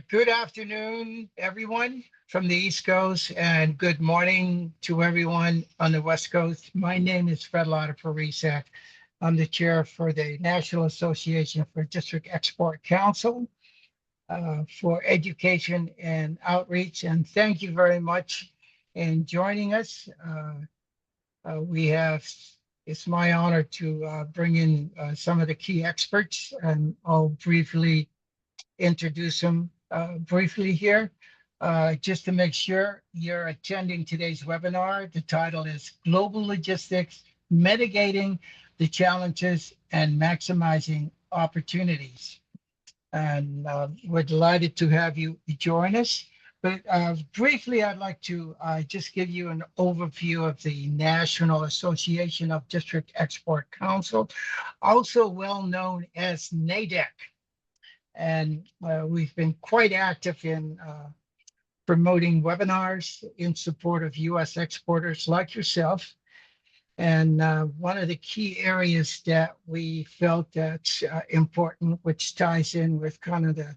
Good afternoon, everyone from the East Coast, and good morning to everyone on the West Coast. My name is Fred Lotta Parisak. I'm the chair for the National Association for District Export Council for Education and Outreach. And thank you very much in joining us. We have, it's my honor to bring in some of the key experts, and I'll briefly introduce them briefly here. Just to make sure you're attending today's webinar, the title is Global Logistics, Mitigating the Challenges and Maximizing Opportunities. And we're delighted to have you join us. But briefly, I'd like to just give you an overview of the National Association of District Export Council, also well known as NADEC. And we've been quite active in promoting webinars in support of U.S. exporters like yourself. And one of the key areas that we felt that's important, which ties in with kind of the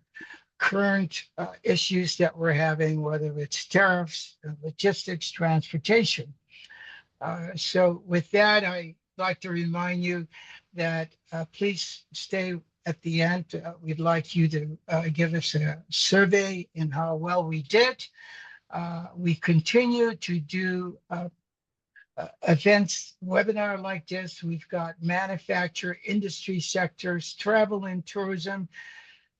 current issues that we're having, whether it's tariffs, logistics, transportation. So with that, I'd like to remind you that please stay at the end. We'd like you to give us a survey in how well we did. We continue to do events, webinar like this. We've got manufacturer, industry sectors, travel and tourism.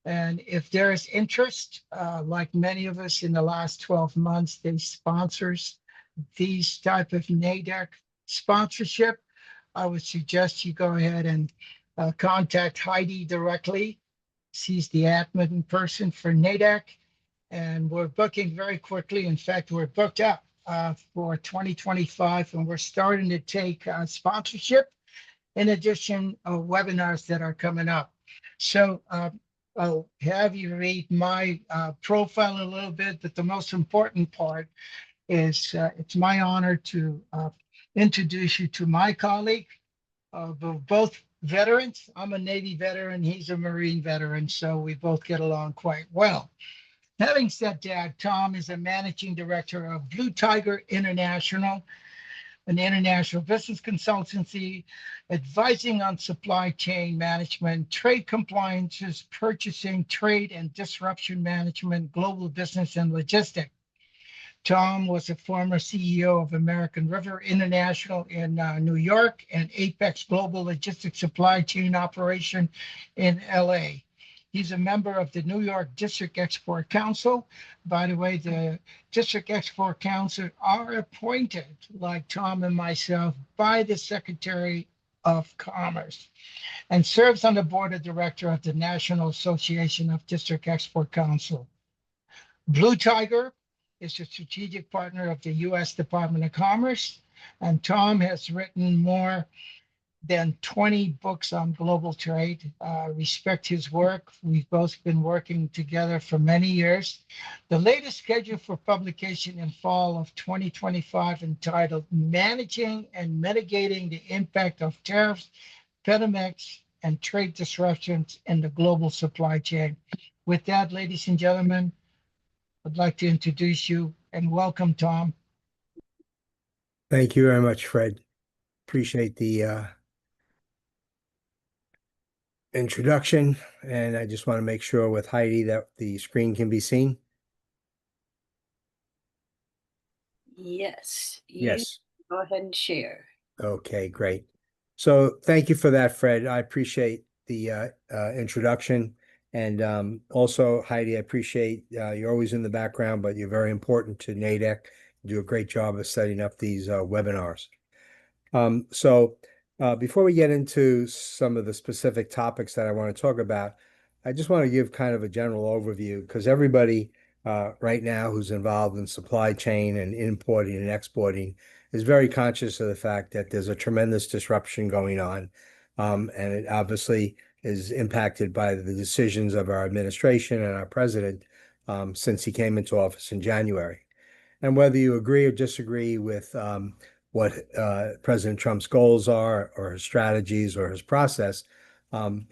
And if there is interest, like many of us in the last 12 months, they sponsors these type of NADEC sponsorship. I would suggest you go ahead and contact Heidi directly. She's the admin person for NADEC, and we're booking very quickly. In fact, we're booked up for 2025, and we're starting to take sponsorship in addition of webinars that are coming up. So I'll have you read my profile a little bit, but the most important part is it's my honor to introduce you to my colleague, both veterans. I'm a Navy veteran, he's a Marine veteran, so we both get along quite well. Having said that, Tom is a managing director of Blue Tiger International, an international business consultancy advising on supply chain management, trade compliances, purchasing, trade and disruption management, global business and logistics. Tom was a former CEO of American River International in New York and Apex Global Logistics Supply Chain Operation in LA. He's a member of the New York District Export Council. By the way, the District Export Council are appointed, like Tom and myself, by the Secretary of Commerce, and serves on the board of directors of the National Association of District Export Council. Blue Tiger is a strategic partner of the U.S. Department of Commerce, and Tom has written more than 20 books on global trade. Respect his work. We've both been working together for many years. The latest schedule for publication in fall of 2025 entitled Managing and Mitigating the Impact of Tariffs, Pandemics, and Trade Disruptions in the Global Supply Chain. With that, ladies and gentlemen, I'd like to introduce you and welcome Tom. Thank you very much, Fred. Appreciate the introduction, and I just want to make sure with Heidi that the screen can be seen. Yes. Yes. Go ahead and share. Okay, great. So thank you for that, Fred. I appreciate the introduction. And also, Heidi, I appreciate you're always in the background, but you're very important to NADEC. You do a great job of setting up these webinars. Before we get into some of the specific topics that I want to talk about, I just want to give kind of a general overview, because everybody right now who's involved in supply chain and importing and exporting is very conscious of the fact that there's a tremendous disruption going on. And it obviously is impacted by the decisions of our administration and our president since he came into office in January. And whether you agree or disagree with what President Trump's goals are, or his strategies, or his process,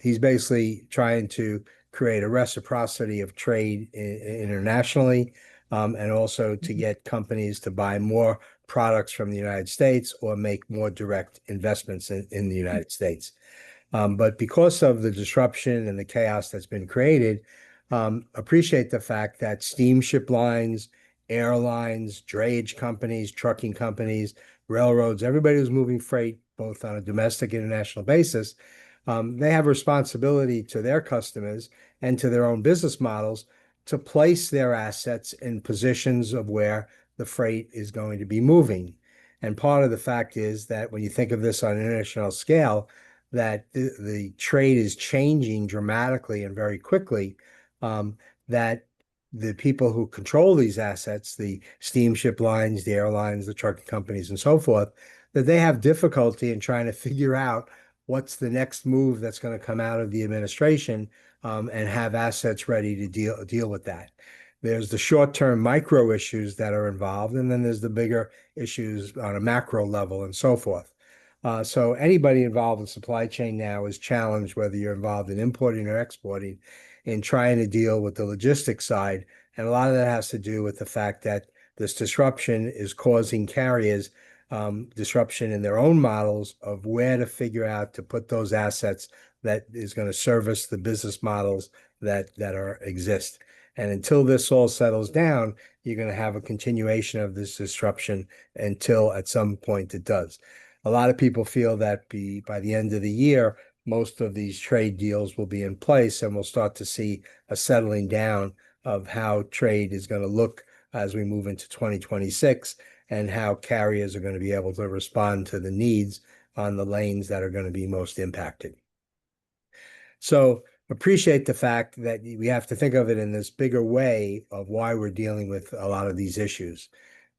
he's basically trying to create a reciprocity of trade internationally, and also to get companies to buy more products from the United States or make more direct investments in the United States. But because of the disruption and the chaos that's been created, appreciate the fact that steamship lines, airlines, drayage companies, trucking companies, railroads, everybody who's moving freight, both on a domestic and international basis, they have responsibility to their customers and to their own business models to place their assets in positions of where the freight is going to be moving. And part of the fact is that when you think of this on an international scale, that the trade is changing dramatically and very quickly, that the people who control these assets, the steamship lines, the airlines, the trucking companies, and so forth, that they have difficulty in trying to figure out what's the next move that's going to come out of the administration, and have assets ready to deal with that. There's the short-term micro issues that are involved, and then there's the bigger issues on a macro level and so forth. So anybody involved in supply chain now is challenged, whether you're involved in importing or exporting, in trying to deal with the logistics side. And a lot of that has to do with the fact that this disruption is causing carriers disruption in their own models of where to figure out to put those assets that is going to service the business models that exist. And until this all settles down, you're going to have a continuation of this disruption until at some point it does. A lot of people feel that by the end of the year, most of these trade deals will be in place, and we'll start to see a settling down of how trade is going to look as we move into 2026, and how carriers are going to be able to respond to the needs on the lanes that are going to be most impacted. So appreciate the fact that we have to think of it in this bigger way of why we're dealing with a lot of these issues.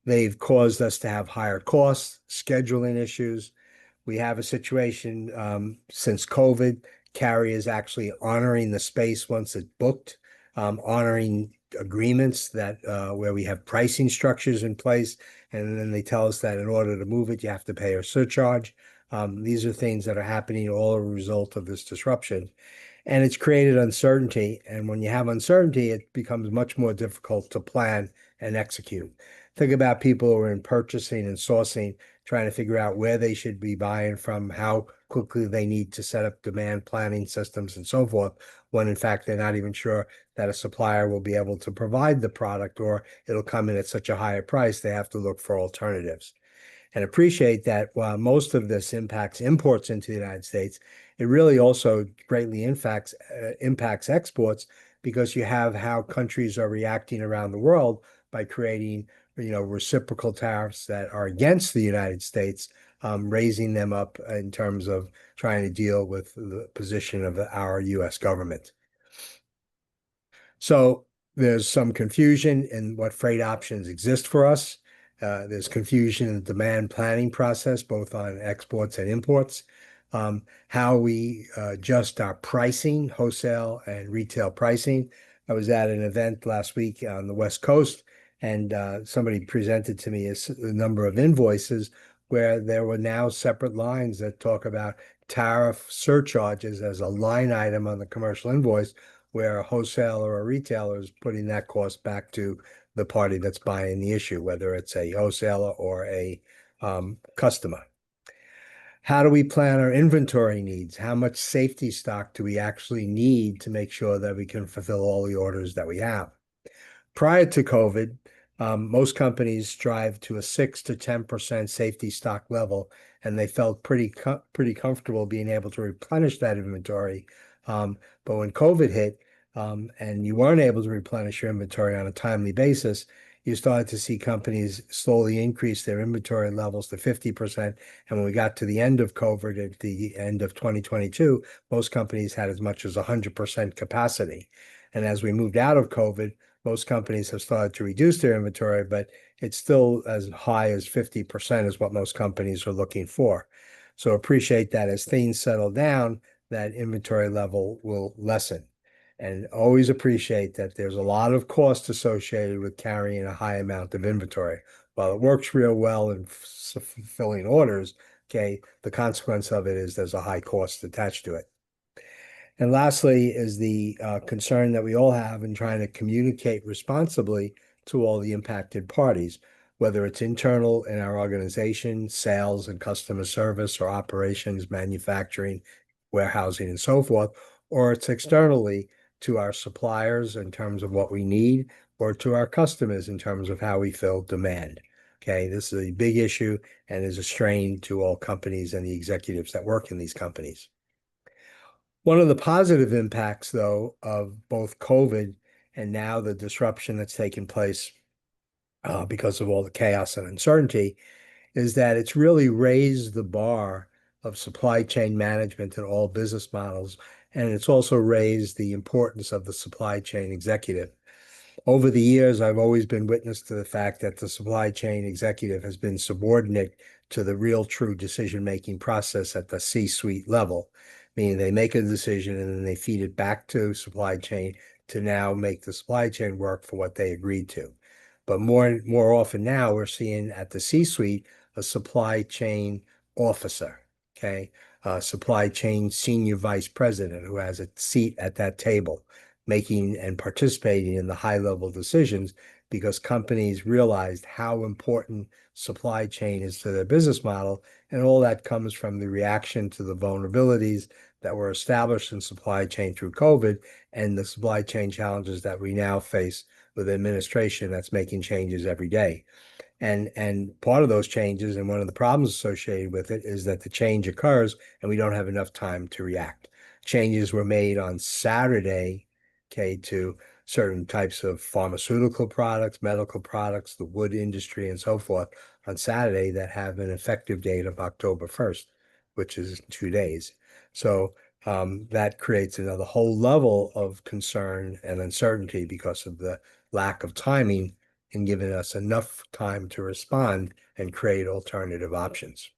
They've caused us to have higher costs, scheduling issues. We have a situation since COVID, carriers actually honoring the space once it's booked, honoring agreements that where we have pricing structures in place, and then they tell us that in order to move it, you have to pay a surcharge. These are things that are happening all as a result of this disruption. And it's created uncertainty. And when you have uncertainty, it becomes much more difficult to plan and execute. Think about people who are in purchasing and sourcing, trying to figure out where they should be buying from, how quickly they need to set up demand planning systems and so forth, when in fact they're not even sure that a supplier will be able to provide the product, or it'll come in at such a higher price, they have to look for alternatives. And appreciate that while most of this impacts imports into the United States, it really also greatly impacts exports, because you have how countries are reacting around the world by creating, reciprocal tariffs that are against the United States, raising them up in terms of trying to deal with the position of our U.S. government. So there's some confusion in what freight options exist for us. There's confusion in the demand planning process, both on exports and imports. How we adjust our pricing, wholesale and retail pricing. I was at an event last week on the West Coast, and somebody presented to me a number of invoices where there were now separate lines that talk about tariff surcharges as a line item on the commercial invoice, where a wholesaler or a retailer is putting that cost back to the party that's buying the issue, whether it's a wholesaler or a customer. How do we plan our inventory needs? How much safety stock do we actually need to make sure that we can fulfill all the orders that we have? Prior to COVID, most companies strive to a 6 to 10% safety stock level, and they felt pretty comfortable being able to replenish that inventory. But when COVID hit, and you weren't able to replenish your inventory on a timely basis, you started to see companies slowly increase their inventory levels to 50%. And when we got to the end of COVID at the end of 2022, most companies had as much as 100% capacity. And as we moved out of COVID, most companies have started to reduce their inventory, but it's still as high as 50% is what most companies are looking for. So appreciate that as things settle down, that inventory level will lessen. And always appreciate that there's a lot of cost associated with carrying a high amount of inventory. While it works real well in fulfilling orders, okay, the consequence of it is there's a high cost attached to it. And lastly is the concern that we all have in trying to communicate responsibly to all the impacted parties, whether it's internal in our organization, sales and customer service, or operations, manufacturing, warehousing, and so forth, or it's externally to our suppliers in terms of what we need, or to our customers in terms of how we fill demand. Okay, this is a big issue and is a strain to all companies and the executives that work in these companies. One of the positive impacts, though, of both COVID and now the disruption that's taken place because of all the chaos and uncertainty is that it's really raised the bar of supply chain management in all business models. And it's also raised the importance of the supply chain executive. Over the years, I've always been witness to the fact that the supply chain executive has been subordinate to the real true decision-making process at the C-suite level, meaning they make a decision and then they feed it back to supply chain to now make the supply chain work for what they agreed to. But more often now, we're seeing at the C-suite a supply chain officer, okay? A supply chain senior vice president who has a seat at that table, making and participating in the high-level decisions because companies realized how important supply chain is to their business model. And all that comes from the reaction to the vulnerabilities that were established in supply chain through COVID and the supply chain challenges that we now face with administration that's making changes every day. And part of those changes and one of the problems associated with it is that the change occurs and we don't have enough time to react. Changes were made on Saturday, okay, to certain types of pharmaceutical products, medical products, the wood industry, and so forth on Saturday that have an effective date of October 1st, which is 2 days. So that creates another whole level of concern and uncertainty because of the lack of timing and giving us enough time to respond and create alternative options.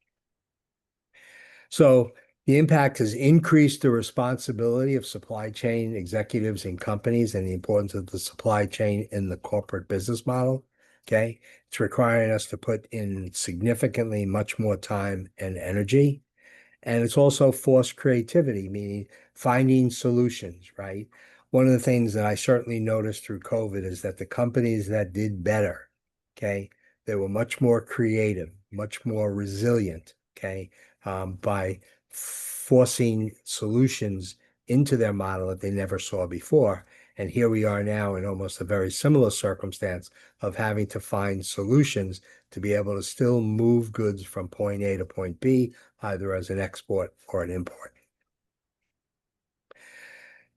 So the impact has increased the responsibility of supply chain executives in companies and the importance of the supply chain in the corporate business model. Okay. It's requiring us to put in significantly much more time and energy. And it's also forced creativity, meaning finding solutions, right? One of the things that I certainly noticed through COVID is that the companies that did better, okay, they were much more creative, much more resilient, okay, by forcing solutions into their model that they never saw before. And here we are now in almost a very similar circumstance of having to find solutions to be able to still move goods from point A to point B, either as an export or an import.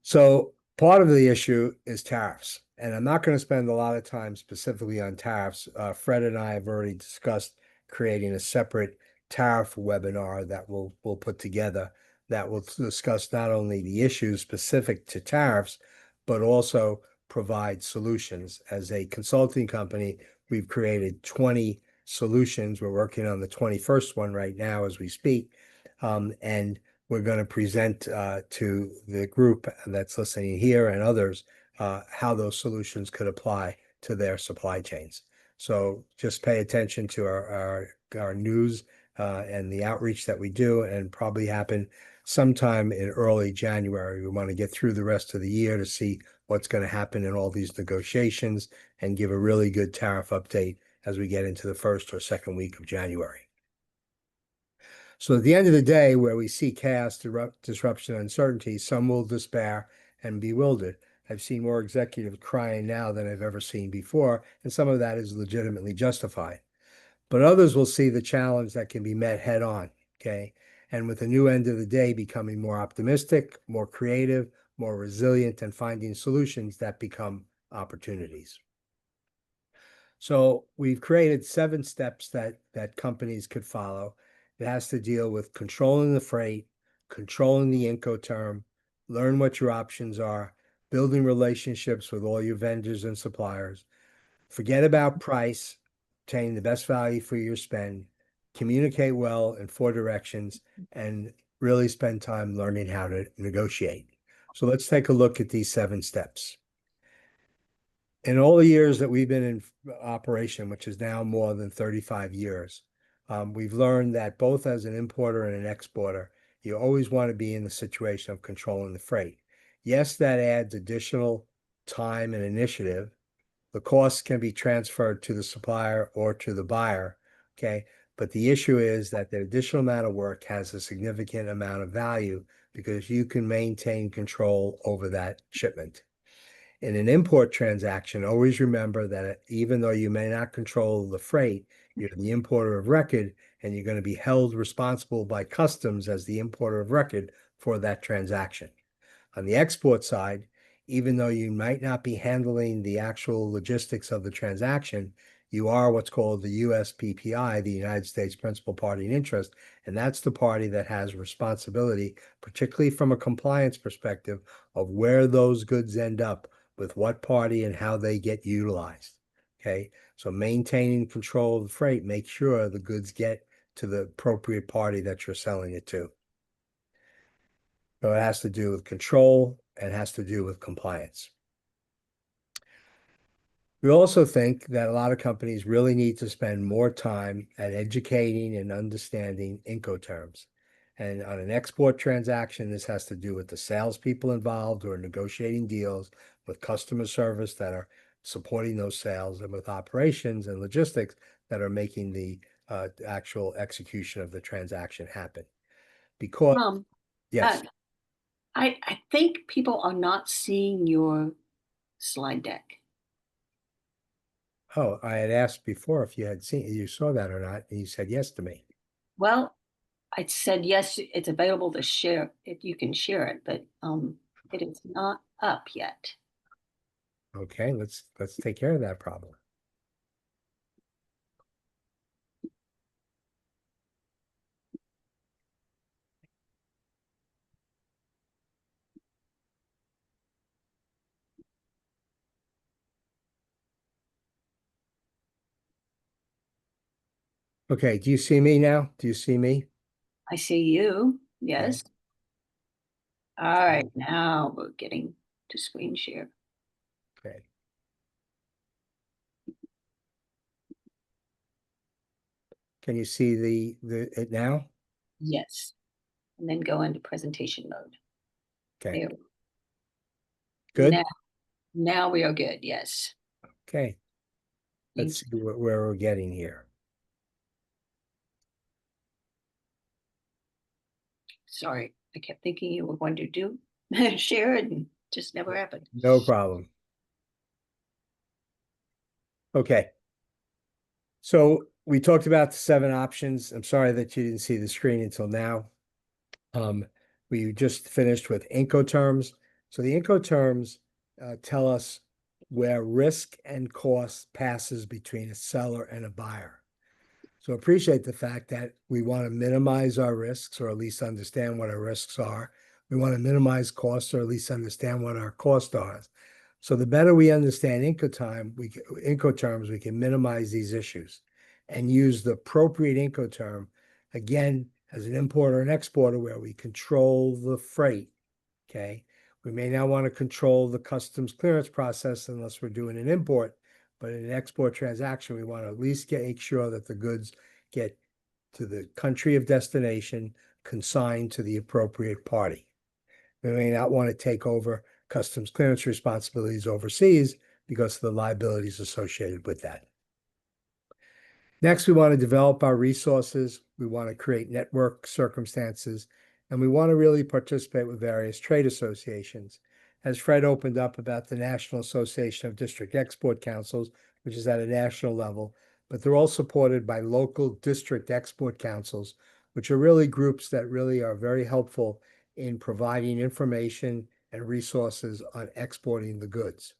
So part of the issue is tariffs. And I'm not going to spend a lot of time specifically on tariffs. Fred and I have already discussed creating a separate tariff webinar that we'll put together that will discuss not only the issues specific to tariffs, but also provide solutions. As a consulting company, we've created 20 solutions. We're working on the 21st one right now as we speak. And we're going to present to the group that's listening here and others how those solutions could apply to their supply chains. So just pay attention to our news and the outreach that we do, and probably happen sometime in early January. We want to get through the rest of the year to see what's going to happen in all these negotiations and give a really good tariff update as we get into the first or second week of January. So at the end of the day, where we see chaos, disruption, uncertainty, some will despair and bewildered. I've seen more executives crying now than I've ever seen before, and some of that is legitimately justified. But others will see the challenge that can be met head on, okay? And with the new end of the day becoming more optimistic, more creative, more resilient, and finding solutions that become opportunities. So we've created 7 steps that companies could follow. It has to deal with controlling the freight, controlling the Incoterm, learn what your options are, building relationships with all your vendors and suppliers, forget about price, obtain the best value for your spend, communicate well in 4 directions, and really spend time learning how to negotiate. So let's take a look at these 7 steps. In all the years that we've been in operation, which is now more than 35 years, we've learned that both as an importer and an exporter, you always want to be in the situation of controlling the freight. Yes, that adds additional time and initiative. The costs can be transferred to the supplier or to the buyer, okay? But the issue is that the additional amount of work has a significant amount of value because you can maintain control over that shipment. In an import transaction, always remember that even though you may not control the freight, you're the importer of record and you're going to be held responsible by customs as the importer of record for that transaction. On the export side, even though you might not be handling the actual logistics of the transaction, you are what's called the USPPI, the United States Principal Party in Interest, and that's the party that has responsibility, particularly from a compliance perspective, of where those goods end up with what party and how they get utilized. Okay, so maintaining control of the freight, make sure the goods get to the appropriate party that you're selling it to. So it has to do with control and has to do with compliance. We also think that a lot of companies really need to spend more time at educating and understanding Incoterms. And on an export transaction, this has to do with the salespeople involved who are negotiating deals, with customer service that are supporting those sales, and with operations and logistics that are making the actual execution of the transaction happen. Because, yes. I think people are not seeing your slide deck. Oh, I had asked before if you saw that or not, and you said yes to me. Well, I said, yes, it's available to share, if you can share it, but it is not up yet. Okay, let's take care of that problem. Okay, do you see me now? Do you see me? I see you, yes. All right, now we're getting to screen share. Okay. Can you see it now? Yes. And then go into presentation mode. Okay. There. Good. Now we are good, yes. Okay. Let's see where we're getting here. Sorry, I kept thinking you were going to do share it and just never happened. No problem. Okay. So we talked about the 7 options. I'm sorry that you didn't see the screen until now. We just finished with Incoterms. So the Incoterms tell us where risk and cost passes between a seller and a buyer. So appreciate the fact that we want to minimize our risks, or at least understand what our risks are. We want to minimize costs, or at least understand what our costs are. So the better we understand Incoterms, we can minimize these issues and use the appropriate Incoterm, again, as an importer and exporter, where we control the freight, okay? We may not want to control the customs clearance process unless we're doing an import, but in an export transaction, we want to at least make sure that the goods get to the country of destination, consigned to the appropriate party. We may not want to take over customs clearance responsibilities overseas because of the liabilities associated with that. Next, we want to develop our resources. We want to create network circumstances, and we want to really participate with various trade associations. As Fred opened up about the National Association of District Export Councils, which is at a national level, but they're all supported by local district export councils, which are really groups that really are very helpful in providing information and resources on exporting the goods.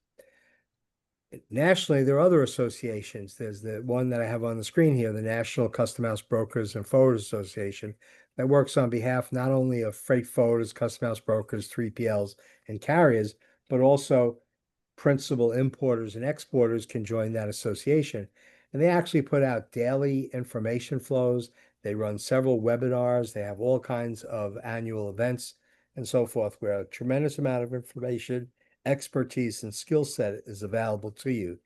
Nationally, there are other associations. There's the one that I have on the screen here, the National Custom House Brokers and Forwarders Association, that works on behalf not only of freight forwarders, custom house brokers, 3PLs, and carriers, but also principal importers and exporters can join that association. And they actually put out daily information flows. They run several webinars. They have all kinds of annual events and so forth, where a tremendous amount of information, expertise, and skill set is available to you.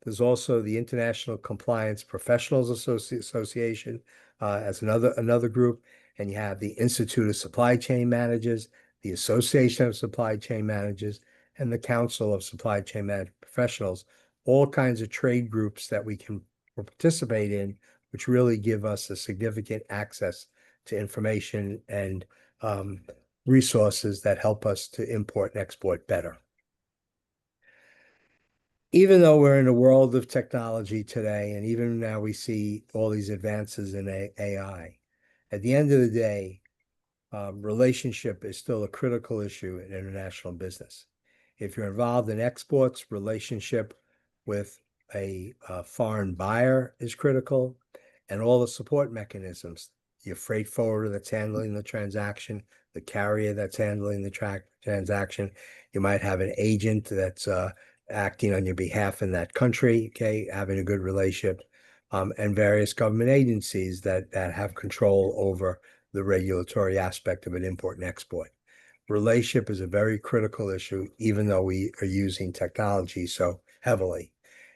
There's also the International Compliance Professionals Association as another group. and you have the Institute of Supply Chain Managers, the Association of Supply Chain Managers, and the Council of Supply Chain Management Professionals, all kinds of trade groups that we can participate in, which really give us a significant access to information and resources that help us to import and export better. Even though we're in a world of technology today, and even now we see all these advances in AI, at the end of the day, relationship is still a critical issue in international business. If you're involved in exports, relationship with a foreign buyer is critical, and all the support mechanisms, your freight forwarder that's handling the transaction, the carrier that's handling the transaction. You might have an agent that's acting on your behalf in that country, okay, having a good relationship, and various government agencies that have control over the regulatory aspect of an import and export. Relationship is a very critical issue, even though we are using technology so heavily.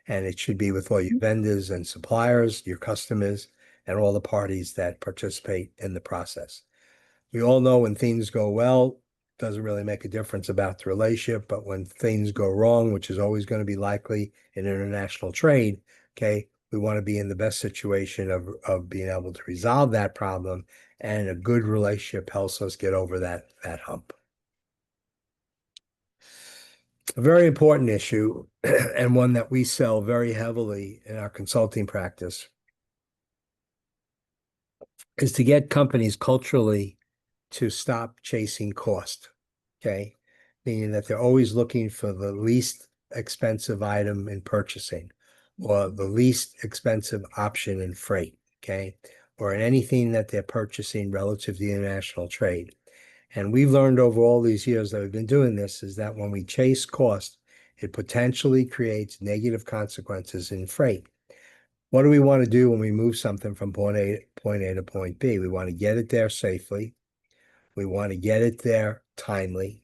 And it should be with all your vendors and suppliers, your customers, and all the parties that participate in the process. We all know when things go well, doesn't really make a difference about the relationship, but when things go wrong, which is always going to be likely in international trade, okay, we want to be in the best situation of being able to resolve that problem, and a good relationship helps us get over that hump. A very important issue, and one that we sell very heavily in our consulting practice, is to get companies culturally to stop chasing cost, okay? Meaning that they're always looking for the least expensive item in purchasing, or the least expensive option in freight, okay? Or in anything that they're purchasing relative to the international trade. And we've learned over all these years that we've been doing this is that when we chase cost, it potentially creates negative consequences in freight. What do we want to do when we move something from point A to point B? We want to get it there safely. We want to get it there timely.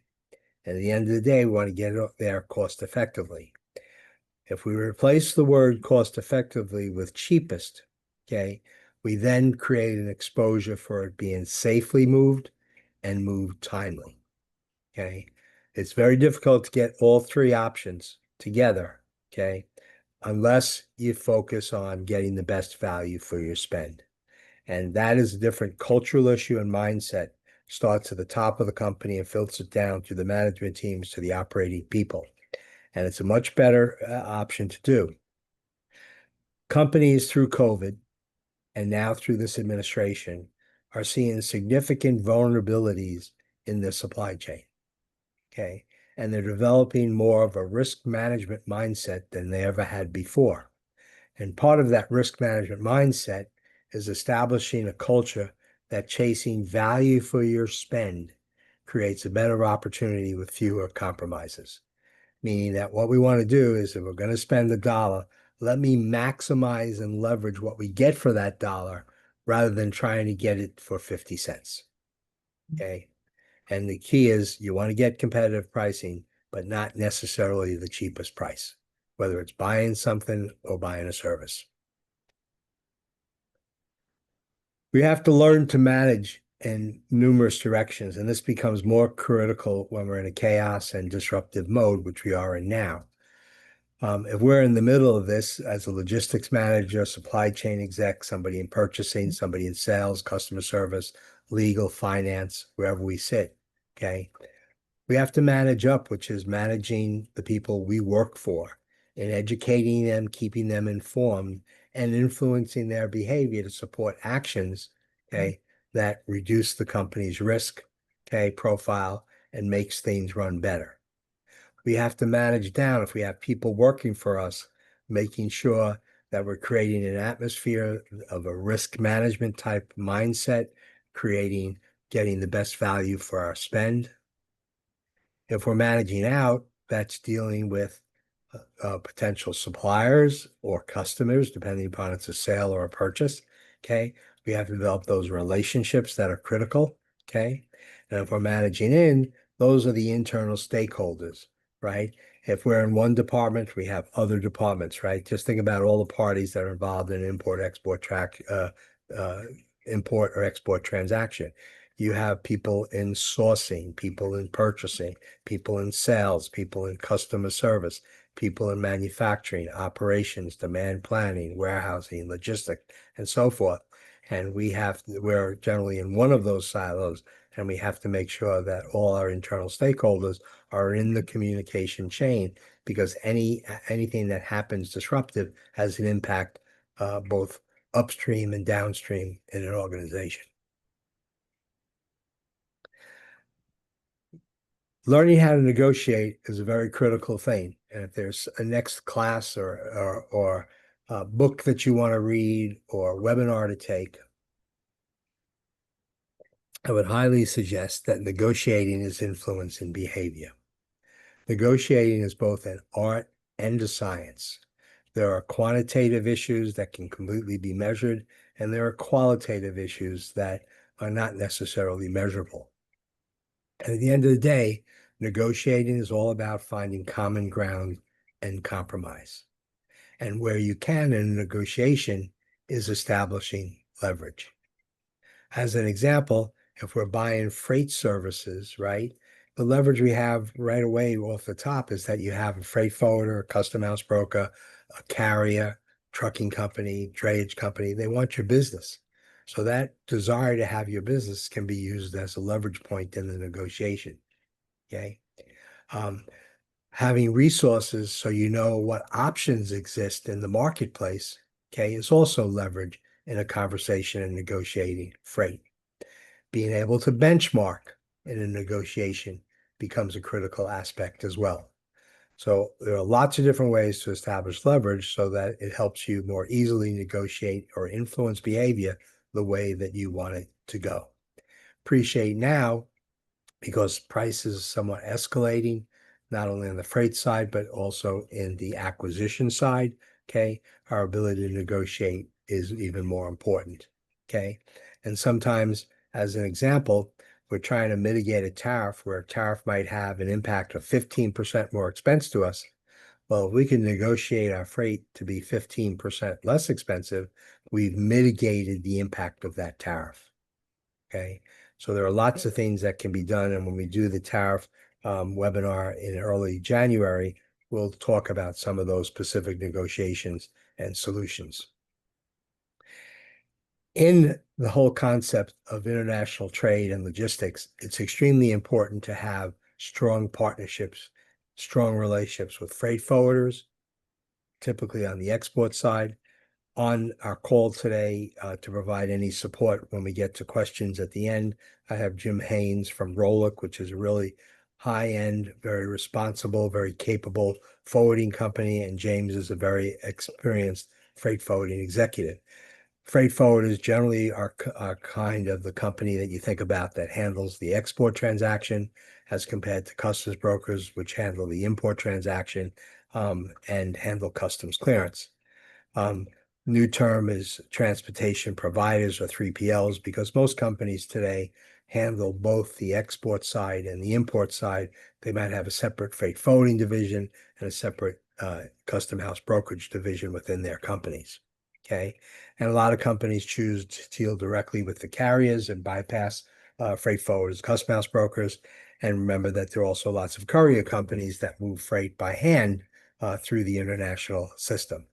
And at the end of the day, we want to get it there cost effectively. If we replace the word cost effectively with cheapest, okay, we then create an exposure for it being safely moved and moved timely, okay? It's very difficult to get all three options together, okay, unless you focus on getting the best value for your spend. And that is a different cultural issue and mindset. Starts at the top of the company and filters down through the management teams to the operating people. And it's a much better option to do. Companies through COVID and now through this administration are seeing significant vulnerabilities in their supply chain, okay? And they're developing more of a risk management mindset than they ever had before. And part of that risk management mindset is establishing a culture that chasing value for your spend creates a better opportunity with fewer compromises. Meaning that what we want to do is, if we're going to spend $1, let me maximize and leverage what we get for that dollar rather than trying to get it for 50 cents. Okay. And the key is you want to get competitive pricing, but not necessarily the cheapest price, whether it's buying something or buying a service. We have to learn to manage in numerous directions, and this becomes more critical when we're in a chaos and disruptive mode, which we are in now. If we're in the middle of this as a logistics manager, supply chain exec, somebody in purchasing, somebody in sales, customer service, legal, finance, wherever we sit, okay, we have to manage up, which is managing the people we work for and educating them, keeping them informed, and influencing their behavior to support actions, okay, that reduce the company's risk, okay, profile, and makes things run better. We have to manage down if we have people working for us, making sure that we're creating an atmosphere of a risk management type mindset, getting the best value for our spend. If we're managing out, that's dealing with potential suppliers or customers, depending upon it's a sale or a purchase, okay? We have to develop those relationships that are critical, okay? And if we're managing in, those are the internal stakeholders, right? If we're in one department, we have other departments, right? Just think about all the parties that are involved in import-export import or export transaction. You have people in sourcing, people in purchasing, people in sales, people in customer service, people in manufacturing, operations, demand planning, warehousing, logistics, and so forth. And we're generally in one of those silos, and we have to make sure that all our internal stakeholders are in the communication chain, because anything that happens disruptive has an impact both upstream and downstream in an organization. Learning how to negotiate is a very critical thing. And if there's a next class or a book that you want to read or webinar to take, I would highly suggest that negotiating is influencing behavior. Negotiating is both an art and a science. There are quantitative issues that can completely be measured, and there are qualitative issues that are not necessarily measurable. And at the end of the day, negotiating is all about finding common ground and compromise. And where you can in a negotiation is establishing leverage. As an example, if we're buying freight services, right, the leverage we have right away off the top is that you have a freight forwarder, a custom house broker, a carrier, trucking company, drayage company. They want your business. So that desire to have your business can be used as a leverage point in the negotiation. Okay. Having resources so you know what options exist in the marketplace, okay, is also leverage in a conversation and negotiating freight. Being able to benchmark in a negotiation becomes a critical aspect as well. So there are lots of different ways to establish leverage so that it helps you more easily negotiate or influence behavior the way that you want it to go. Appreciate now, because price is somewhat escalating, not only on the freight side, but also in the acquisition side, okay? Our ability to negotiate is even more important, okay? And sometimes, as an example, we're trying to mitigate a tariff where a tariff might have an impact of 15% more expense to us. Well, if we can negotiate our freight to be 15% less expensive, we've mitigated the impact of that tariff, okay? So there are lots of things that can be done. And when we do the tariff webinar in early January, we'll talk about some of those specific negotiations and solutions. In the whole concept of international trade and logistics, it's extremely important to have strong partnerships, strong relationships with freight forwarders, typically on the export side. On our call today to provide any support when we get to questions at the end, I have Jim Haynes from Rolick, which is a really high-end, very responsible, very capable forwarding company, and James is a very experienced freight forwarding executive. Freight forwarders generally are kind of the company that you think about that handles the export transaction as compared to customs brokers, which handle the import transaction and handle customs clearance. New term is transportation providers or 3PLs, because most companies today handle both the export side and the import side. They might have a separate freight forwarding division and a separate custom house brokerage division within their companies. Okay. And a lot of companies choose to deal directly with the carriers and bypass freight forwarders, custom house brokers. And remember that there are also lots of courier companies that move freight by hand through the international system.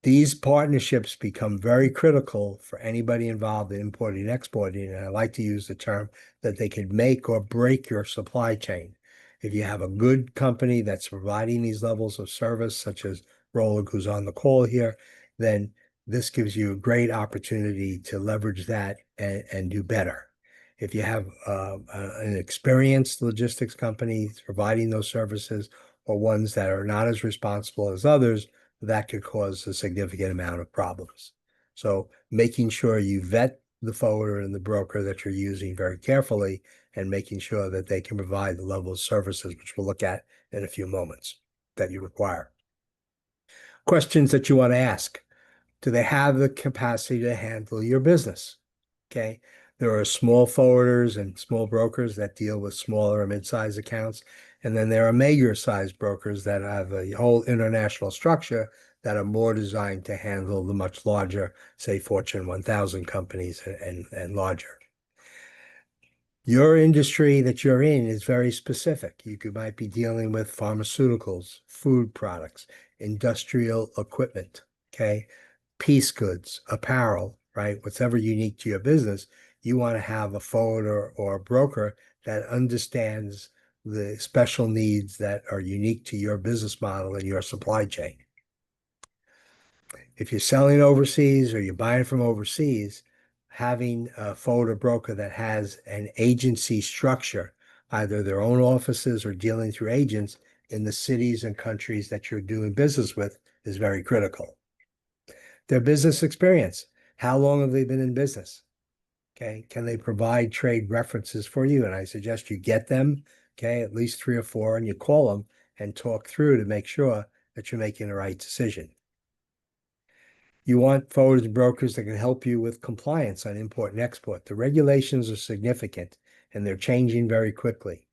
These partnerships become very critical for anybody involved in importing and exporting. And I like to use the term that they can make or break your supply chain. If you have a good company that's providing these levels of service, such as Rolick, who's on the call here, then this gives you a great opportunity to leverage that and do better. If you have an experienced logistics company providing those services, or ones that are not as responsible as others, that could cause a significant amount of problems. So making sure you vet the forwarder and the broker that you're using very carefully, and making sure that they can provide the level of services, which we'll look at in a few moments, that you require. Questions that you want to ask. Do they have the capacity to handle your business? Okay. There are small forwarders and small brokers that deal with smaller or mid-sized accounts, And then there are major sized brokers that have a whole international structure that are more designed to handle the much larger, say, Fortune 1000 companies and larger. Your industry that you're in is very specific. Might be dealing with pharmaceuticals, food products, industrial equipment, okay? Piece goods, apparel, right? Whatever unique to your business, you want to have a forwarder or a broker that understands the special needs that are unique to your business model and your supply chain. If you're selling overseas or you're buying from overseas, having a forwarder broker that has an agency structure, either their own offices or dealing through agents in the cities and countries that you're doing business with, is very critical. Their business experience. How long have they been in business? Okay. Can they provide trade references for you? And I suggest you get them, okay, at least 3 or 4, and you call them and talk through to make sure that you're making the right decision. You want forwarders and brokers that can help you with compliance on import and export. The regulations are significant and they're changing very quickly.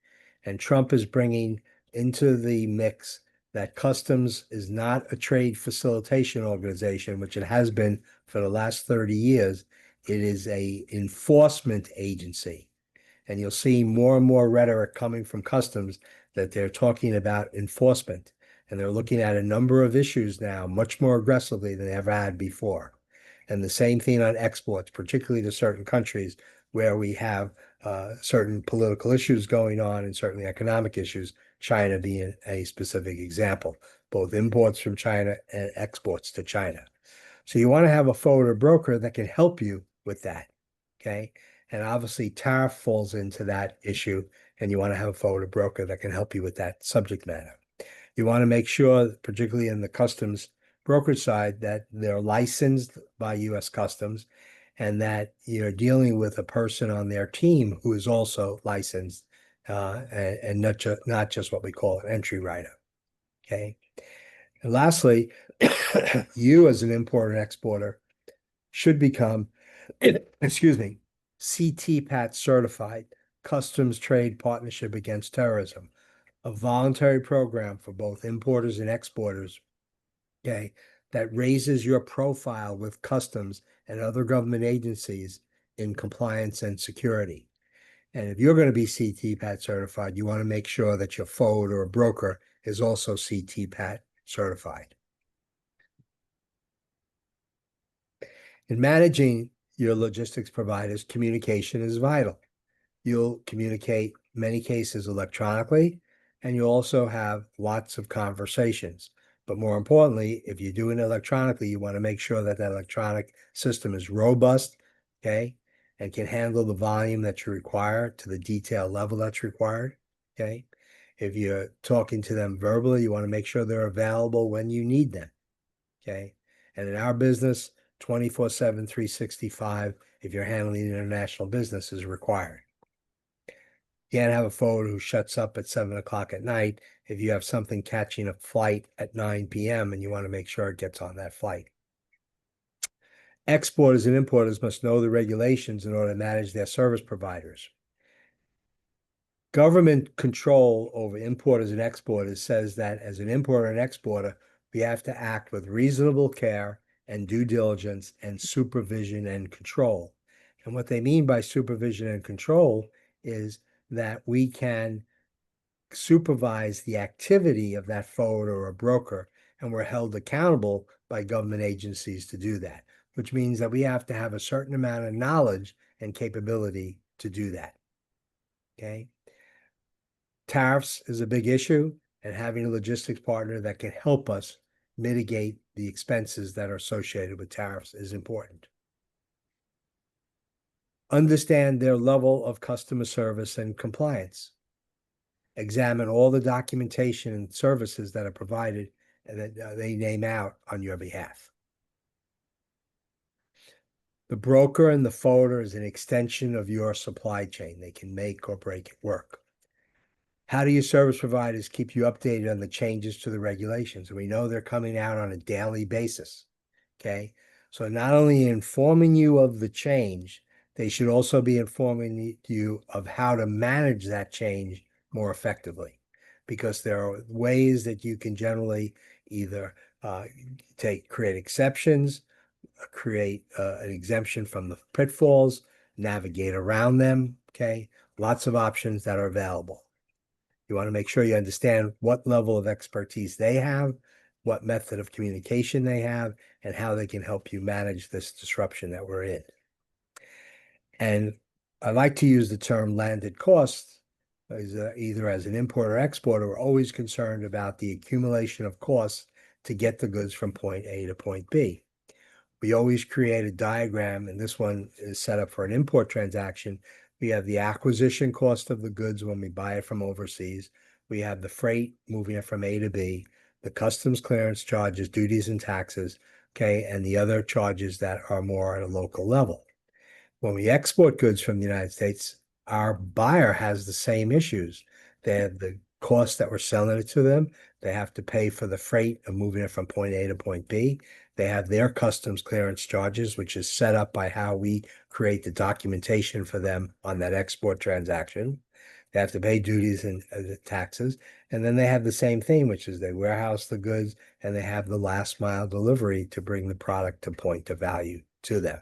And Trump is bringing into the mix that customs is not a trade facilitation organization, which it has been for the last 30 years. It is an enforcement agency. And you'll see more and more rhetoric coming from customs that they're talking about enforcement. And they're looking at a number of issues now much more aggressively than they ever had before. And the same thing on exports, particularly to certain countries where we have certain political issues going on and certainly economic issues, China being a specific example, both imports from China and exports to China. So you want to have a forwarder broker that can help you with that, okay? And obviously tariff falls into that issue, and you want to have a forwarder broker that can help you with that subject matter. You want to make sure, particularly in the customs brokerage side, that they're licensed by U.S. Customs and that you're dealing with a person on their team who is also licensed and not just what we call an entry writer. Okay. And lastly, you as an importer and exporter should become, excuse me, CTPAT certified, Customs Trade Partnership Against Terrorism, a voluntary program for both importers and exporters, okay, that raises your profile with customs and other government agencies in compliance and security. And if you're going to be CTPAT certified, you want to make sure that your forwarder or broker is also CTPAT certified. In managing your logistics providers, communication is vital. You'll communicate in many cases electronically, and you also have lots of conversations. But more importantly, if you're doing it electronically, you want to make sure that that electronic system is robust, okay, and can handle the volume that you require to the detail level that's required, okay? If you're talking to them verbally, you want to make sure they're available when you need them, okay? And in our business, 24/7, 365, if you're handling international business, is required. You can't have a forwarder who shuts up at 7 o'clock at night if you have something catching a flight at 9 p.m. and you want to make sure it gets on that flight. Exporters and importers must know the regulations in order to manage their service providers. Government control over importers and exporters says that as an importer and exporter, we have to act with reasonable care and due diligence and supervision and control. And what they mean by supervision and control is that we can supervise the activity of that forwarder or broker, and we're held accountable by government agencies to do that, which means that we have to have a certain amount of knowledge and capability to do that. Okay. Tariffs is a big issue, and having a logistics partner that can help us mitigate the expenses that are associated with tariffs is important. Understand their level of customer service and compliance. Examine all the documentation and services that are provided and that they name out on your behalf. The broker and the forwarder is an extension of your supply chain. They can make or break it work. How do your service providers keep you updated on the changes to the regulations? And we know they're coming out on a daily basis. Okay. So not only informing you of the change, they should also be informing you of how to manage that change more effectively. because there are ways that you can generally either create exceptions, create an exemption from the pitfalls, navigate around them. Okay, lots of options that are available. You want to make sure you understand what level of expertise they have, what method of communication they have, and how they can help you manage this disruption that we're in. And I like to use the term landed costs, either as an importer or exporter, we're always concerned about the accumulation of costs to get the goods from point A to point B. We always create a diagram, and this one is set up for an import transaction. We have the acquisition cost of the goods when we buy it from overseas. We have the freight moving it from A to B, the customs clearance charges, duties and taxes, okay, and the other charges that are more at a local level. When we export goods from the United States, our buyer has the same issues. They have the cost that we're selling it to them. They have to pay for the freight of moving it from point A to point B. They have their customs clearance charges, which is set up by how we create the documentation for them on that export transaction. They have to pay duties and taxes. And then they have the same thing, which is they warehouse the goods and they have the last mile delivery to bring the product to point of value to them.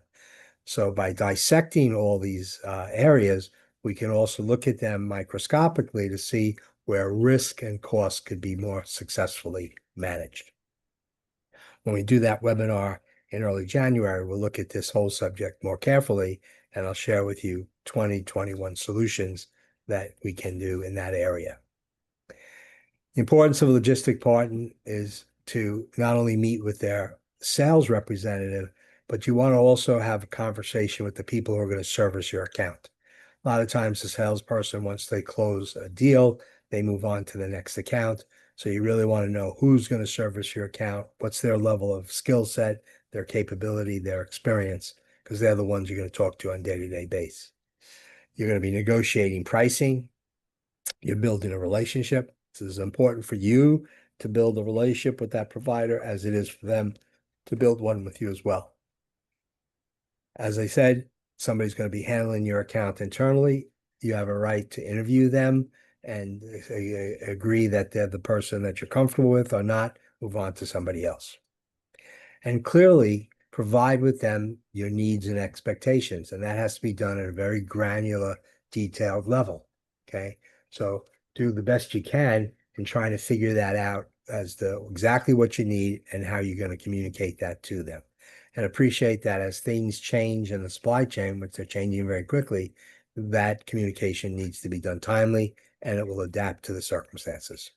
So by dissecting all these areas, we can also look at them microscopically to see where risk and cost could be more successfully managed. When we do that webinar in early January, we'll look at this whole subject more carefully, and I'll share with you 2021 solutions that we can do in that area. The importance of a logistic partner is to not only meet with their sales representative, but you want to also have a conversation with the people who are going to service your account. A lot of times the salesperson, once they close a deal, they move on to the next account. So you really want to know who's going to service your account, what's their level of skill set, their capability, their experience, because they're the ones you're going to talk to on a day-to-day basis. You're going to be negotiating pricing. You're building a relationship. This is important for you to build a relationship with that provider as it is for them to build one with you as well. As I said, somebody's going to be handling your account internally. You have a right to interview them and agree that they're the person that you're comfortable with or not, move on to somebody else. And clearly provide with them your needs and expectations. And that has to be done at a very granular, detailed level. Okay. So do the best you can in trying to figure that out as to exactly what you need and how you're going to communicate that to them. And appreciate that as things change in the supply chain, which they're changing very quickly, that communication needs to be done timely and it will adapt to the circumstances.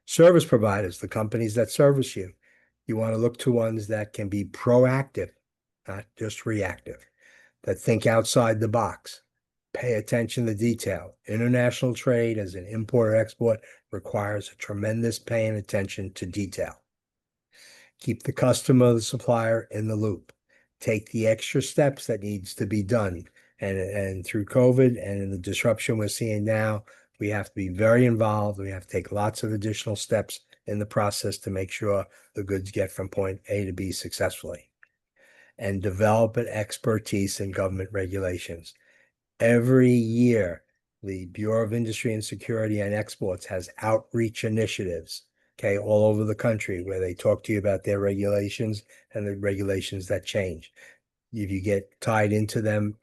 Service providers, the companies that service you, you want to look to ones that can be proactive, not just reactive, that think outside the box, pay attention to detail. International trade as an import-export requires a tremendous paying attention to detail. Keep the customer, the supplier in the loop. Take the extra steps that needs to be done. And through COVID and in the disruption we're seeing now, we have to be very involved. We have to take lots of additional steps in the process to make sure the goods get from point A to B successfully. And develop an expertise in government regulations. Every year, the Bureau of Industry and Security and Exports has outreach initiatives, okay, all over the country where they talk to you about their regulations and the regulations that change. If you get tied into them,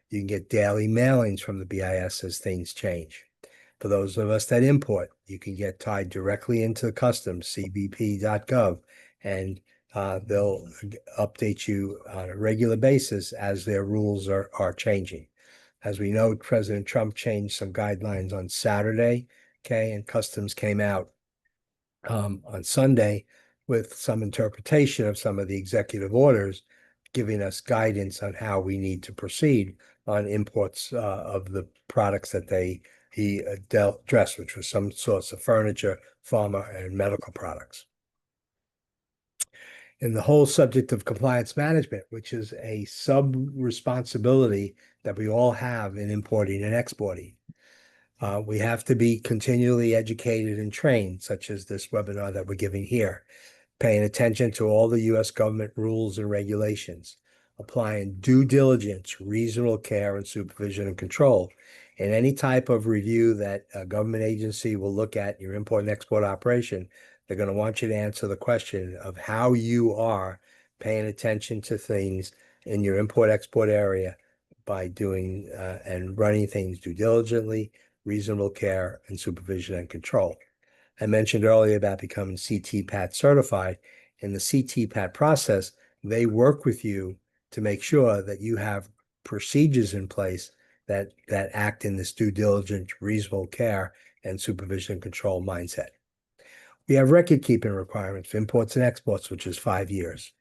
you can get daily mailings from the BIS as things change. For those of us that import, you can get tied directly into customs, cbp.gov, and they'll update you on a regular basis as their rules are changing. As we know, President Trump changed some guidelines on Saturday, okay, and customs came out on Sunday with some interpretation of some of the executive orders, giving us guidance on how we need to proceed on imports of the products that he addressed, which was some sorts of furniture, pharma, and medical products. In the whole subject of compliance management, which is a sub-responsibility that we all have in importing and exporting. We have to be continually educated and trained, such as this webinar that we're giving here, paying attention to all the U.S. government rules and regulations, applying due diligence, reasonable care and supervision and control, in any type of review that a government agency will look at your import and export operation, they're going to want you to answer the question of how you are paying attention to things in your import-export area by doing and running things due diligently, reasonable care, and supervision and control. I mentioned earlier about becoming CT-PAT certified. In the CT-PAT process, they work with you to make sure that you have procedures in place that act in this due diligence, reasonable care, and supervision and control mindset. We have record-keeping requirements for imports and exports, which is 5 years.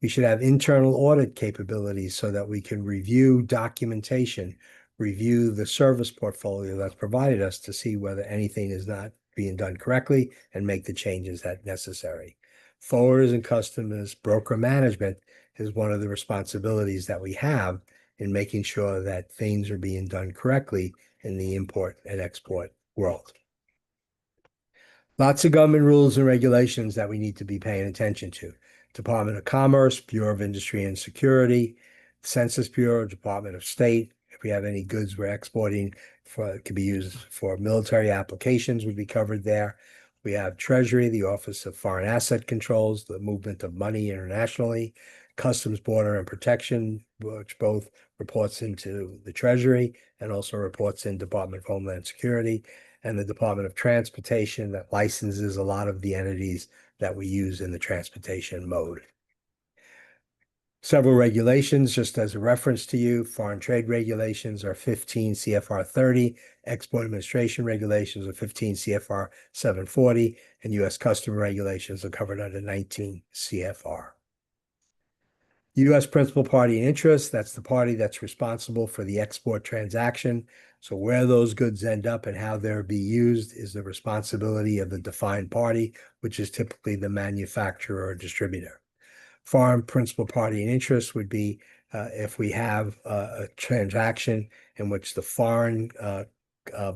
We should have internal audit capabilities so that we can review documentation, review the service portfolio that's provided us to see whether anything is not being done correctly and make the changes that necessary. Forwarders and customers, broker management is one of the responsibilities that we have in making sure that things are being done correctly in the import and export world. Lots of government rules and regulations that we need to be paying attention to. Department of Commerce, Bureau of Industry and Security, Census Bureau, Department of State. If we have any goods we're exporting it could be used for military applications, would be covered there. We have Treasury, the Office of Foreign Asset Controls, the movement of money internationally, Customs, Border and Protection, which both reports into the Treasury and also reports in Department of Homeland Security, and the Department of Transportation that licenses a lot of the entities that we use in the transportation mode. Several regulations, just as a reference to you, foreign trade regulations are 15 CFR 30, export administration regulations are 15 CFR 740, and U.S. customer regulations are covered under 19 CFR. U.S. principal party and interest, that's the party that's responsible for the export transaction. So where those goods end up and how they're be used is the responsibility of the defined party, which is typically the manufacturer or distributor. Foreign principal party and interest would be if we have a transaction in which the foreign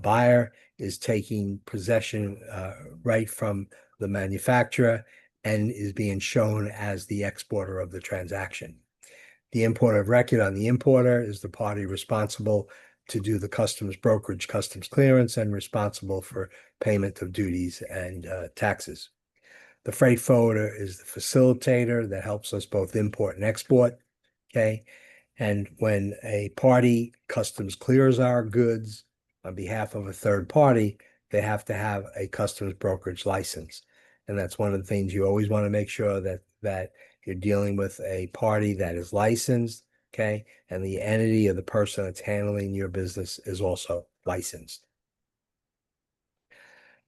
buyer is taking possession right from the manufacturer and is being shown as the exporter of the transaction. The importer of record on the importer is the party responsible to do the customs brokerage, customs clearance, and responsible for payment of duties and taxes. The freight forwarder is the facilitator that helps us both import and export, okay? And when a party customs clears our goods on behalf of a third party, they have to have a customs brokerage license. And that's one of the things you always want to make sure that you're dealing with a party that is licensed, okay? And the entity or the person that's handling your business is also licensed.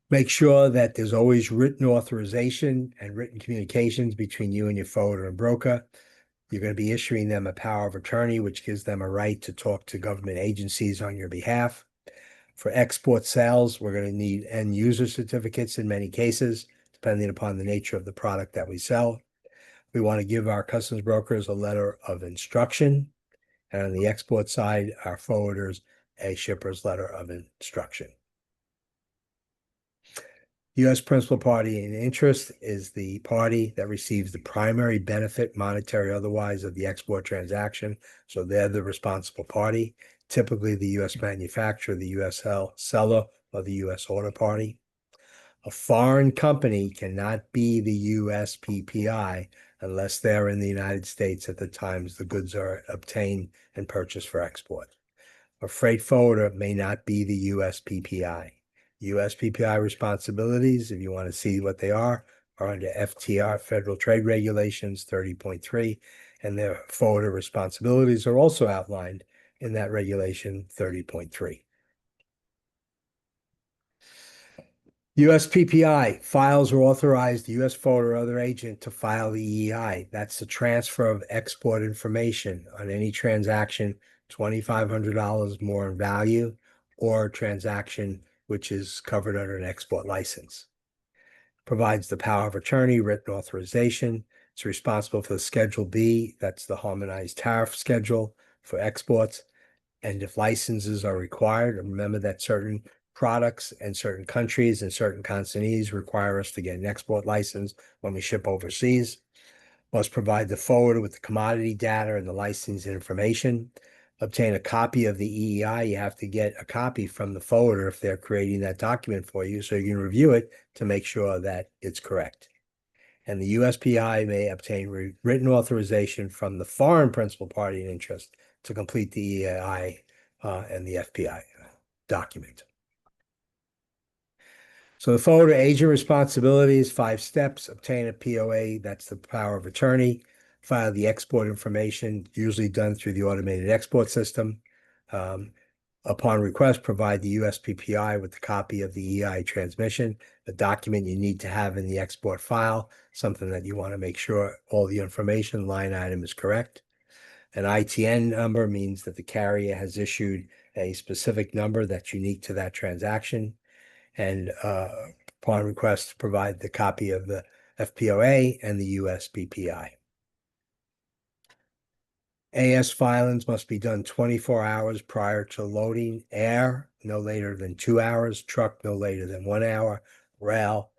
Make sure that there's always written authorization and written communications between you and your forwarder and broker. You're going to be issuing them a power of attorney, which gives them a right to talk to government agencies on your behalf. For export sales, we're going to need end user certificates in many cases, depending upon the nature of the product that we sell. We want to give our customs brokers a letter of instruction. And on the export side, our forwarders a shipper's letter of instruction. U.S. principal party in interest is the party that receives the primary benefit, monetary or otherwise, of the export transaction. So they're the responsible party, typically the U.S. manufacturer, the U.S. seller, or the U.S. order party. A foreign company cannot be the U.S. PPI unless they're in the United States at the times the goods are obtained and purchased for export. A freight forwarder may not be the U.S. PPI. U.S. PPI responsibilities, if you want to see what they are under FTR, Federal Trade Regulations 30.3, and their forwarder responsibilities are also outlined in that regulation 30.3. U.S. PPI files are authorized the U.S. forwarder or other agent to file the EEI. That's the transfer of export information on any transaction $2,500 more in value or transaction which is covered under an export license. Provides the power of attorney, written authorization. It's responsible for the Schedule B, that's the harmonized tariff schedule for exports. And if licenses are required, remember that certain products and certain countries and certain consignees require us to get an export license when we ship overseas. Must provide the forwarder with the commodity data and the license information. obtain a copy of the EEI, you have to get a copy from the forwarder if they're creating that document for you, so you can review it to make sure that it's correct. And the USPI may obtain written authorization from the foreign principal party in interest to complete the EEI and the FPI document. So the forwarder agent responsibilities, 5 steps: obtain a POA, that's the power of attorney, file the export information, usually done through the automated export system. Upon request, provide the USPPI with the copy of the EI transmission, the document you need to have in the export file, something that you want to make sure all the information line item is correct. An ITN number means that the carrier has issued a specific number that's unique to that transaction. And upon request, provide the copy of the FPOA and the USPPI. AS filings must be done 24 hours prior to loading. Air, no later than 2 hours. Truck, no later than 1 hour. Rail,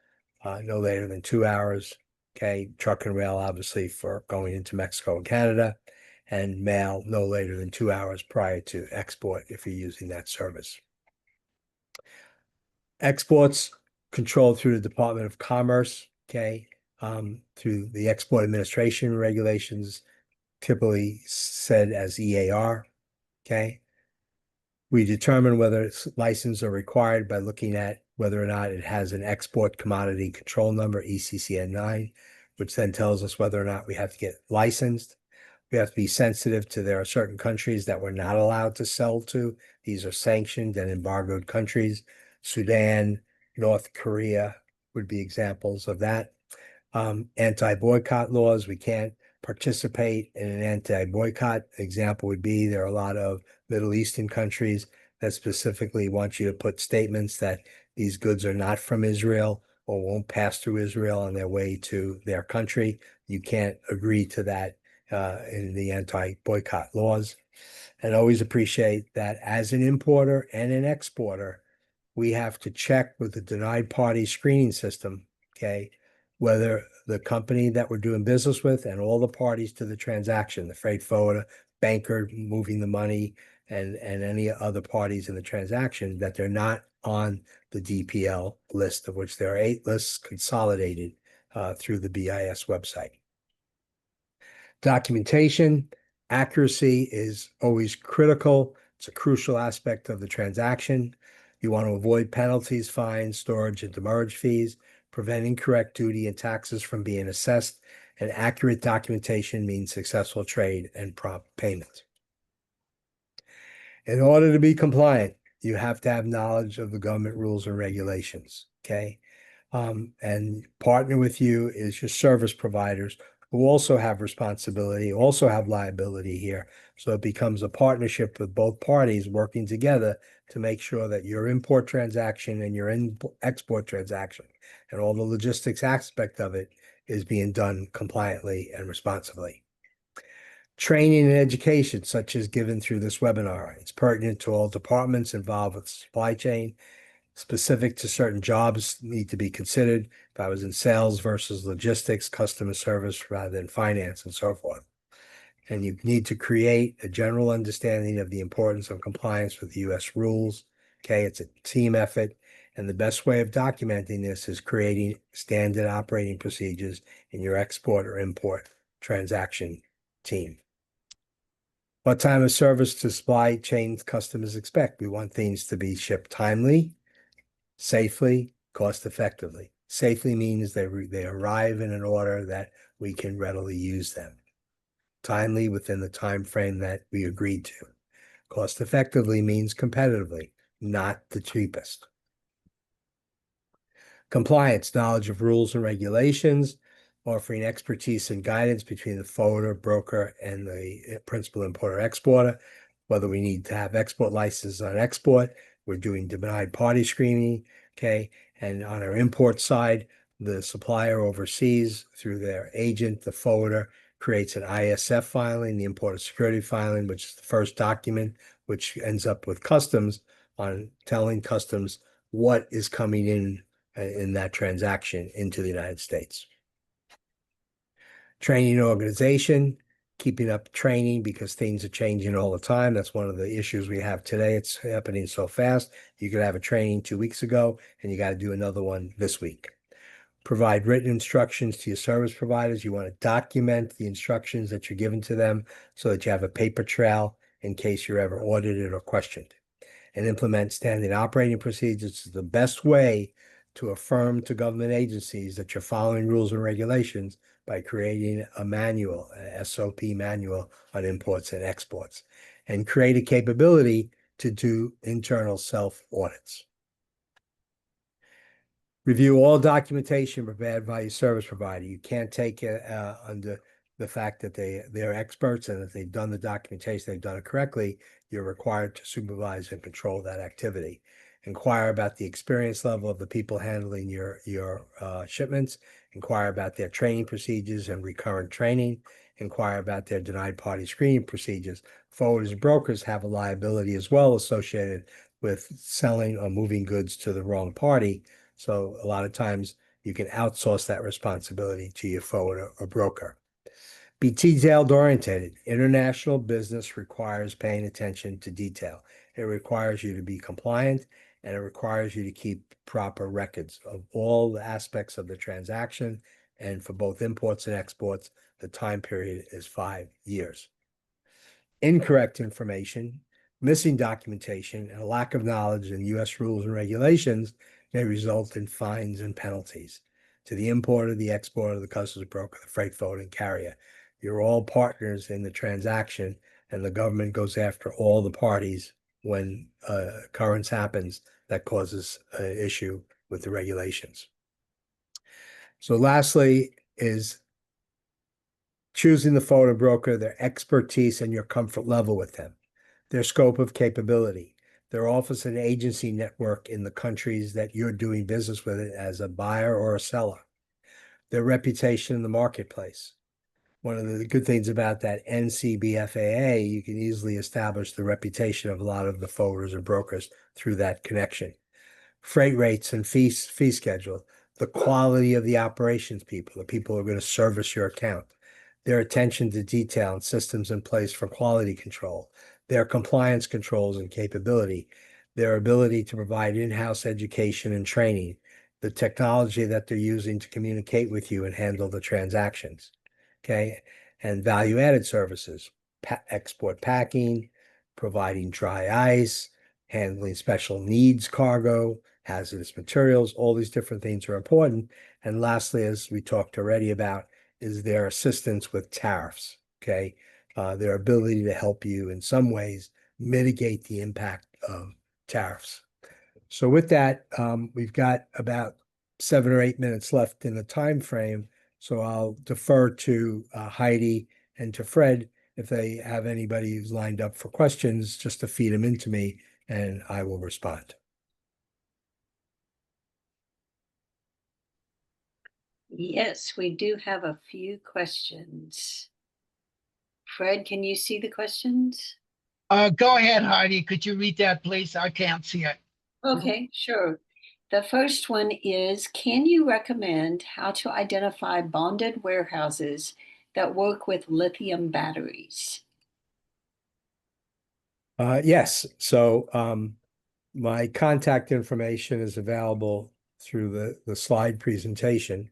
no later than 2 hours. Okay, truck and rail, obviously, for going into Mexico and Canada. And mail, no later than 2 hours prior to export if you're using that service. Exports controlled through the Department of Commerce, okay, through the Export Administration regulations, typically said as EAR, okay. We determine whether licenses are required by looking at whether or not it has an Export Commodity Control Number, ECCN 9, which then tells us whether or not we have to get licensed. We have to be sensitive to there are certain countries that we're not allowed to sell to. These are sanctioned and embargoed countries. Sudan, North Korea would be examples of that. Anti-boycott laws, we can't participate in an anti-boycott. Example would be there are a lot of Middle Eastern countries that specifically want you to put statements that these goods are not from Israel or won't pass through Israel on their way to their country. You can't agree to that in the anti-boycott laws. And always appreciate that as an importer and an exporter, we have to check with the denied party screening system, okay, whether the company that we're doing business with and all the parties to the transaction, the freight forwarder, banker moving the money, and any other parties in the transaction, that they're not on the DPL list, of which there are 8 lists consolidated through the BIS website. Documentation accuracy is always critical. It's a crucial aspect of the transaction. You want to avoid penalties, fines, storage, and demurrage fees, prevent incorrect duty and taxes from being assessed, and accurate documentation means successful trade and prompt payment. In order to be compliant, you have to have knowledge of the government rules and regulations, okay? And partner with you is your service providers, who also have responsibility, also have liability here. So it becomes a partnership with both parties working together to make sure that your import transaction and your export transaction and all the logistics aspect of it is being done compliantly and responsibly. Training and education, such as given through this webinar, it's pertinent to all departments involved with supply chain. Specific to certain jobs need to be considered. If I was in sales versus logistics, customer service rather than finance, and so forth. And you need to create a general understanding of the importance of compliance with U.S. rules. Okay, it's a team effort. And the best way of documenting this is creating standard operating procedures in your export or import transaction team. What time of service to supply chain customers expect? We want things to be shipped timely, safely, cost effectively. Safely means they arrive in an order that we can readily use them. Timely, within the time frame that we agreed to. Cost effectively means competitively, not the cheapest. Compliance, knowledge of rules and regulations, offering expertise and guidance between the forwarder, broker, and the principal importer exporter. Whether we need to have export licenses on export, we're doing denied party screening, okay? And on our import side, the supplier overseas through their agent, the forwarder, creates an ISF filing, the importer security filing, which is the first document, which ends up with customs on telling customs what is coming in that transaction into the United States. Training organization, keeping up training because things are changing all the time. That's one of the issues we have today. It's happening so fast. You could have a training 2 weeks ago and you got to do another one this week. Provide written instructions to your service providers. You want to document the instructions that you're given to them so that you have a paper trail in case you're ever audited or questioned. And implement standard operating procedures is the best way to affirm to government agencies that you're following rules and regulations by creating a manual, an SOP manual on imports and exports, and create a capability to do internal self-audits. Review all documentation prepared by your service provider. You can't take it under the fact that they're experts and that they've done the documentation, they've done it correctly. You're required to supervise and control that activity. Inquire about the experience level of the people handling your shipments. Inquire about their training procedures and recurrent training. Inquire about their denied party screening procedures. Forwarders and brokers have a liability as well associated with selling or moving goods to the wrong party. So a lot of times you can outsource that responsibility to your forwarder or broker. Be detailed oriented. International business requires paying attention to detail. It requires you to be compliant and it requires you to keep proper records of all the aspects of the transaction. And for both imports and exports, the time period is 5 years. Incorrect information, missing documentation, and a lack of knowledge in U.S. rules and regulations may result in fines and penalties to the importer, the exporter, the customs broker, the freight forwarding carrier. You're all partners in the transaction, and the government goes after all the parties when occurrence happens that causes an issue with the regulations. So lastly is choosing the forwarder broker, their expertise and your comfort level with them, their scope of capability, their office and agency network in the countries that you're doing business with as a buyer or a seller, their reputation in the marketplace. One of the good things about that NCBFAA, you can easily establish the reputation of a lot of the forwarders and brokers through that connection. Freight rates and fee schedule, the quality of the operations people, the people who are going to service your account, their attention to detail and systems in place for quality control, their compliance controls and capability, their ability to provide in-house education and training, the technology that they're using to communicate with you and handle the transactions, okay? And value-added services, export packing, providing dry ice, handling special needs cargo, hazardous materials, all these different things are important. And lastly, as we talked already about, is their assistance with tariffs, okay? Their ability to help you in some ways mitigate the impact of tariffs. So with that, we've got about 7 or 8 minutes left in the time frame. So I'll defer to Heidi and to Fred if they have anybody who's lined up for questions, just to feed them into me, and I will respond. Yes, we do have a few questions. Fred, can you see the questions? Go ahead, Heidi. Could you read that, please? I can't see it. Okay, sure. The first one is, can you recommend how to identify bonded warehouses that work with lithium batteries? Yes. So my contact information is available through the slide presentation.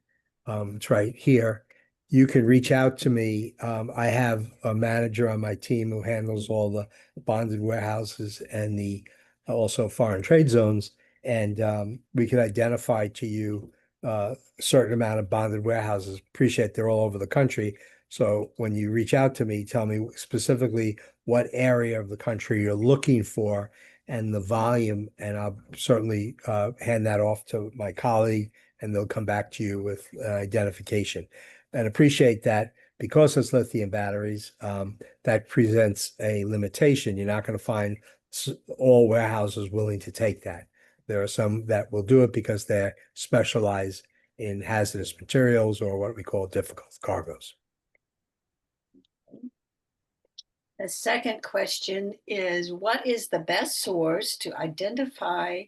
It's right here. You can reach out to me. I have a manager on my team who handles all the bonded warehouses and the also foreign trade zones. And we can identify to you a certain amount of bonded warehouses. Appreciate they're all over the country. So when you reach out to me, tell me specifically what area of the country you're looking for and the volume, and I'll certainly hand that off to my colleague, and they'll come back to you with identification. And appreciate that because it's lithium batteries, that presents a limitation. You're not going to find all warehouses willing to take that. There are some that will do it because they're specialized in hazardous materials or what we call difficult cargoes. The second question is, what is the best source to identify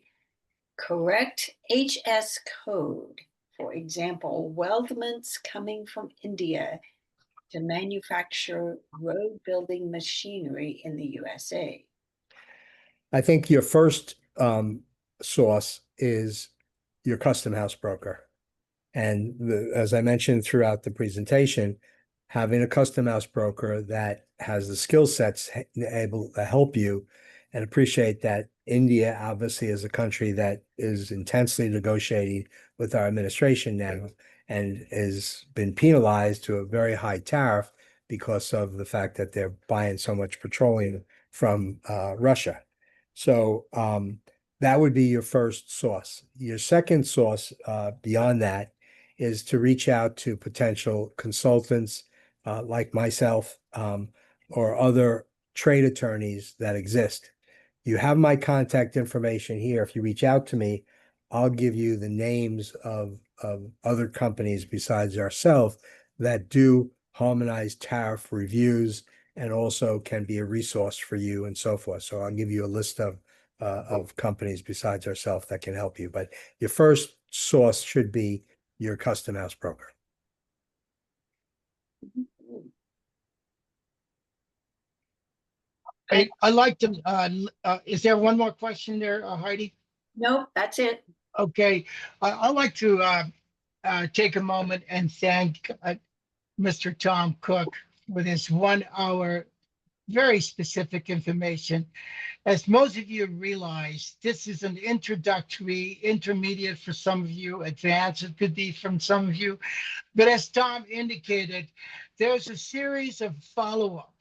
correct HS code? For example, weldments coming from India to manufacture road building machinery in the USA? I think your first source is your custom house broker. And as I mentioned throughout the presentation, having a custom house broker that has the skill sets able to help you, and appreciate that India obviously is a country that is intensely negotiating with our administration now and has been penalized to a very high tariff because of the fact that they're buying so much petroleum from Russia. So that would be your first source. Your second source beyond that is to reach out to potential consultants like myself or other trade attorneys that exist. You have my contact information here. If you reach out to me, I'll give you the names of other companies besides ourselves that do harmonized tariff reviews and also can be a resource for you and so forth. So I'll give you a list of companies besides ourselves that can help you. But your first source should be your custom house broker. I like to, is there one more question there, Heidi? Nope, that's it. Okay, I'd like to take a moment and thank Mr. Tom Cook with his 1 hour, very specific information. As most of you realize, this is an introductory, intermediate for some of you, advanced it could be from some of you. But as Tom indicated, there's a series of follow-up.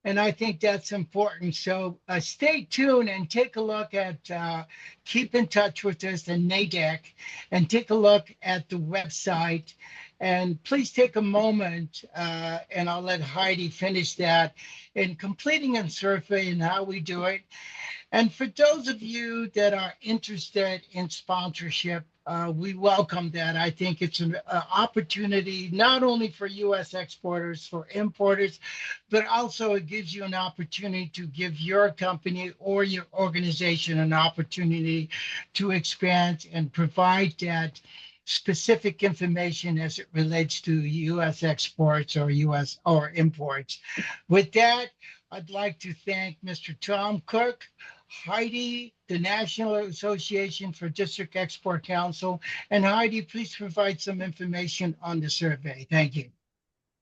And I think that's important. So stay tuned and take a look at, keep in touch with us and NADEC and take a look at the website. And please take a moment, and I'll let Heidi finish that, in completing a survey and how we do it. And for those of you that are interested in sponsorship, we welcome that. I think it's an opportunity not only for U.S. exporters, for importers, but also it gives you an opportunity to give your company or your organization an opportunity to expand and provide that specific information as it relates to U.S. exports or U.S. or imports. With that, I'd like to thank Mr. Tom Cook, Heidi, the National Association for District Export Council, and Heidi, please provide some information on the survey. Thank you.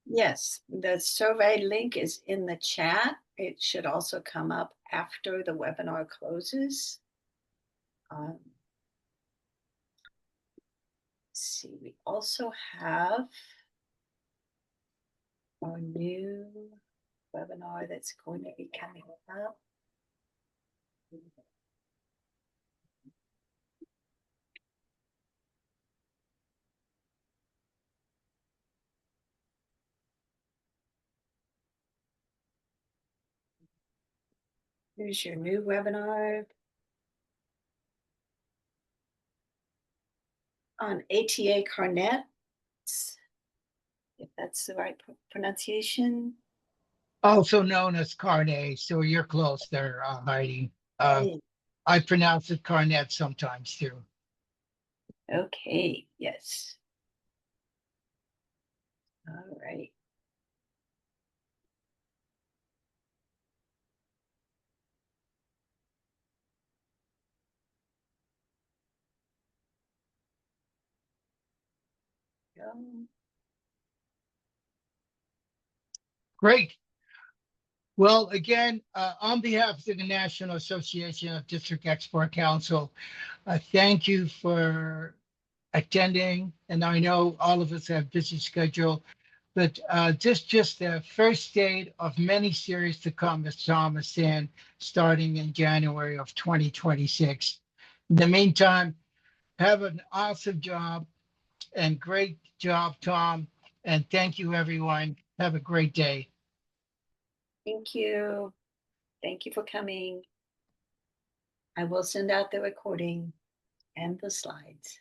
Yes, the survey link is in the chat. It should also come up after the webinar closes. Let's see, we also have our new webinar that's going to be coming up. Here's your new webinar on ATA Carnet, if that's the right pronunciation. Also known as Carnet, so you're close there, Heidi. Hey, I pronounce it Carnet sometimes too. okay, yes. All right. Go. Great. Well, again, on behalf of the National Association of District Export Council, thank you for attending. And I know all of us have busy schedule, but just the first date of many series to come, as Tom is saying, starting in January of 2026. In the meantime, have an awesome job and great job, Tom. And thank you, everyone. Have a great day. Thank you. Thank you for coming. I will send out the recording and the slides.